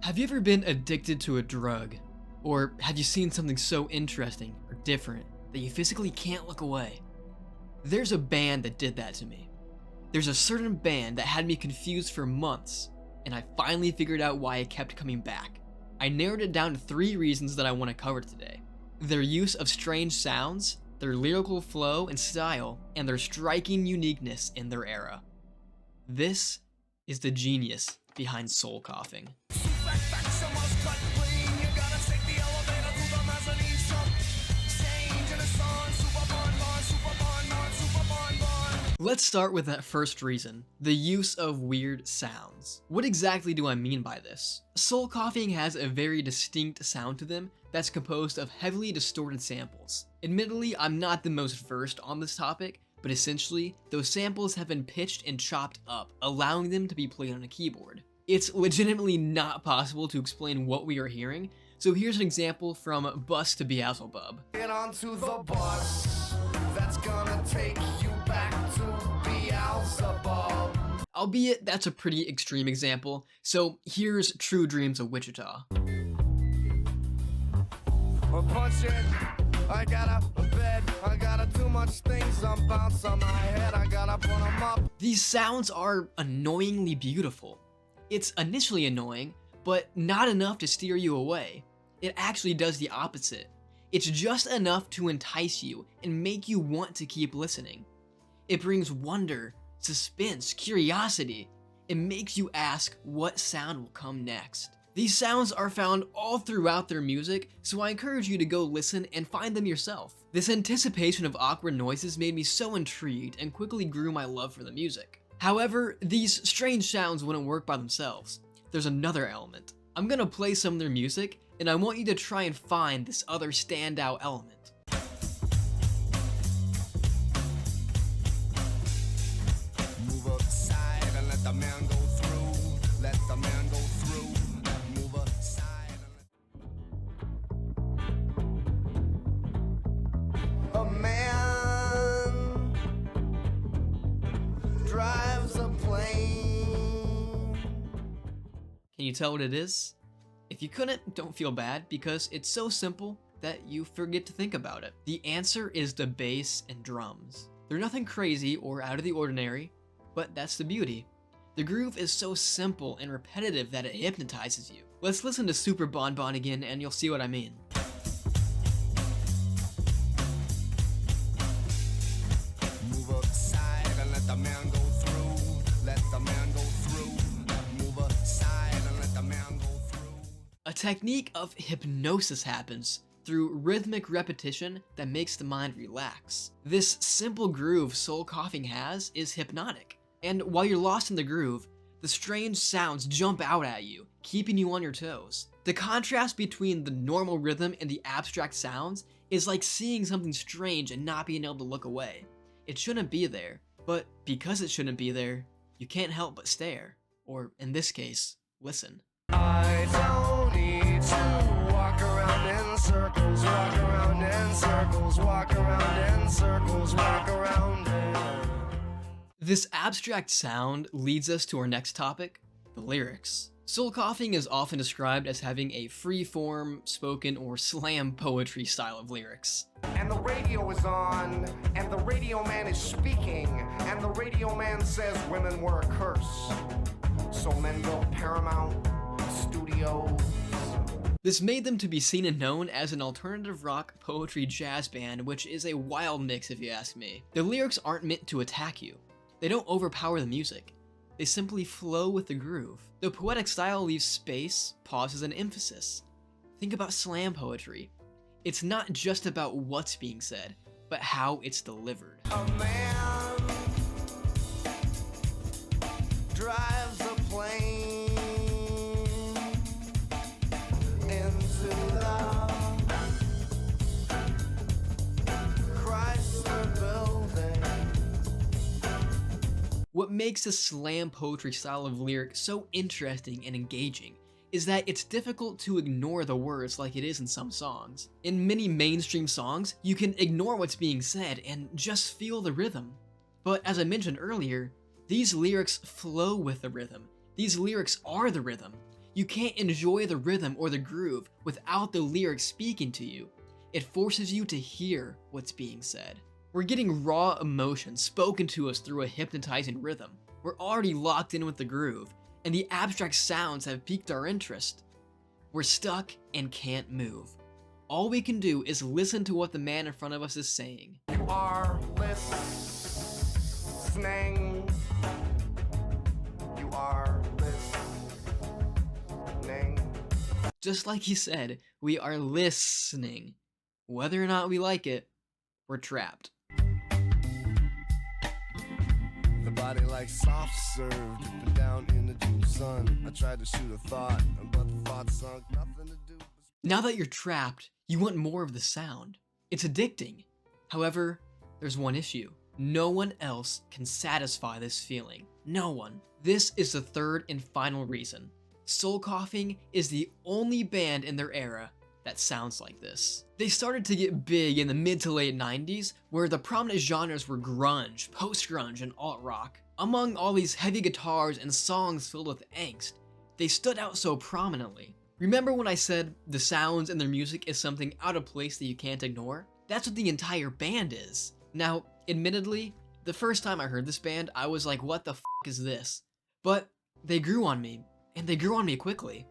Have you ever been addicted to a drug? Or have you seen something so interesting or different that you physically can't look away? There's a band that did that to me. There's a certain band that had me confused for months, and I finally figured out why it kept coming back. I narrowed it down to 3 reasons that I want to cover today: their use of strange sounds, their lyrical flow and style, and their striking uniqueness in their era. This is the genius behind soul coughing. Let's start with that first reason, the use of weird sounds. What exactly do I mean by this? Soul coughing has a very distinct sound to them that's composed of heavily distorted samples. Admittedly, I'm not the most versed on this topic, but essentially, those samples have been pitched and chopped up, allowing them to be played on a keyboard. It's legitimately not possible to explain what we are hearing, so here's an example from Bus to Beelzebub. Get onto the bus that's gonna take you back to Beelzebub. Albeit that's a pretty extreme example, so here's True Dreams of Wichita. We're punching. I got a bed, I got too much things on bounce on my head, I gotta put them up. These sounds are annoyingly beautiful. It's initially annoying, but not enough to steer you away. It actually does the opposite. It's just enough to entice you and make you want to keep listening. It brings wonder, suspense, curiosity. It makes you ask what sound will come next. These sounds are found all throughout their music, so I encourage you to go listen and find them yourself. This anticipation of awkward noises made me so intrigued and quickly grew my love for the music. However, these strange sounds wouldn't work by themselves. There's another element. I'm gonna play some of their music, and I want you to try and find this other standout element. Move aside and let the man go through. Let the man go through. Move aside and a man drives a plane. Can you tell what it is? If you couldn't, don't feel bad, because it's so simple that you forget to think about it. The answer is the bass and drums. They're nothing crazy or out of the ordinary, but that's the beauty. The groove is so simple and repetitive that it hypnotizes you. Let's listen to Super Bon Bon again and you'll see what I mean. Move aside and let the man go through. Let the man go through. Move aside and let the man go through. A technique of hypnosis happens through rhythmic repetition that makes the mind relax. This simple groove soul coughing has is hypnotic. And while you're lost in the groove, the strange sounds jump out at you, keeping you on your toes. The contrast between the normal rhythm and the abstract sounds is like seeing something strange and not being able to look away. It shouldn't be there, but because it shouldn't be there, you can't help but stare. Or in this case, listen. I don't need to walk around in circles, walk around in circles, walk around in circles, walk around in. This abstract sound leads us to our next topic, the lyrics. Soul coughing is often described as having a free-form, spoken, or slam poetry style of lyrics. And the radio is on, and the radio man is speaking, and the radio man says women were a curse. So men built Paramount Studios. This made them to be seen and known as an alternative rock poetry jazz band, which is a wild mix if you ask me. The lyrics aren't meant to attack you. They don't overpower the music. They simply flow with the groove. The poetic style leaves space, pauses, and emphasis. Think about slam poetry. It's not just about what's being said, but how it's delivered. A man drives a plane into the Chrysler building. What makes the slam poetry style of lyric so interesting and engaging is that it's difficult to ignore the words like it is in some songs. In many mainstream songs, you can ignore what's being said and just feel the rhythm. But as I mentioned earlier, these lyrics flow with the rhythm. These lyrics are the rhythm. You can't enjoy the rhythm or the groove without the lyrics speaking to you. It forces you to hear what's being said. We're getting raw emotion spoken to us through a hypnotizing rhythm. We're already locked in with the groove, and the abstract sounds have piqued our interest. We're stuck and can't move. All we can do is listen to what the man in front of us is saying. You are listening. You are listening. Just like he said, we are listening. Whether or not we like it, we're trapped. The body like soft served, dripping down in the June sun. I tried to shoot a thought, but the thought sunk, nothing to do. Now that you're trapped, you want more of the sound. It's addicting. However, there's one issue. No one else can satisfy this feeling. No one. This is the third and final reason. Soul Coughing is the only band in their era that sounds like this. They started to get big in the mid to late 90s, where the prominent genres were grunge, post-grunge, and alt-rock. Among all these heavy guitars and songs filled with angst, they stood out so prominently. Remember when I said the sounds in their music is something out of place that you can't ignore? That's what the entire band is. Now, admittedly, the first time I heard this band, I was like, what the f*** is this? But they grew on me, and they grew on me quickly.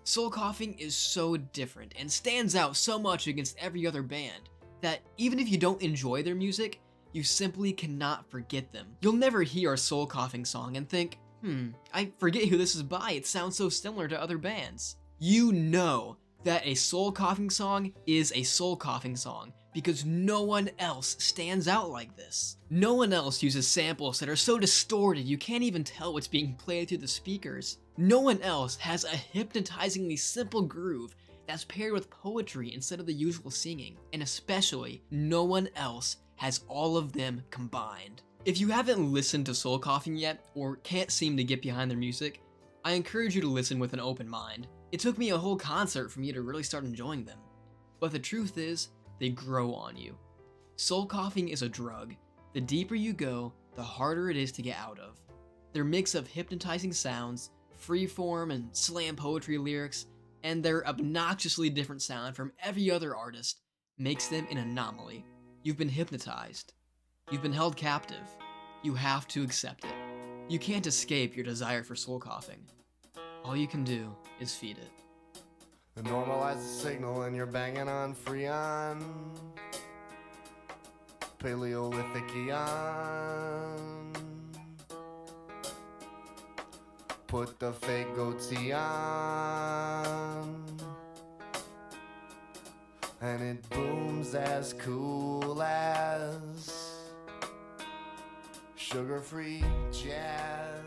Soul Coughing is so different and stands out so much against every other band that even if you don't enjoy their music, you simply cannot forget them. You'll never hear a Soul Coughing song and think, I forget who this is by, it sounds so similar to other bands. You know that a Soul Coughing song is a Soul Coughing song because no one else stands out like this. No one else uses samples that are so distorted you can't even tell what's being played through the speakers. No one else has a hypnotizingly simple groove that's paired with poetry instead of the usual singing. And especially, no one else has all of them combined. If you haven't listened to Soul Coughing yet, or can't seem to get behind their music, I encourage you to listen with an open mind. It took me a whole concert for me to really start enjoying them. But the truth is, they grow on you. Soul Coughing is a drug. The deeper you go, the harder it is to get out of. Their mix of hypnotizing sounds, freeform and slam poetry lyrics, and their obnoxiously different sound from every other artist makes them an anomaly. You've been hypnotized. You've been held captive. You have to accept it. You can't escape your desire for Soul Coughing. All you can do is feed it. Normalize the signal and you're banging on Freon. Paleolithic Eon. Put the fake goatee on, and it booms as cool as sugar-free jazz.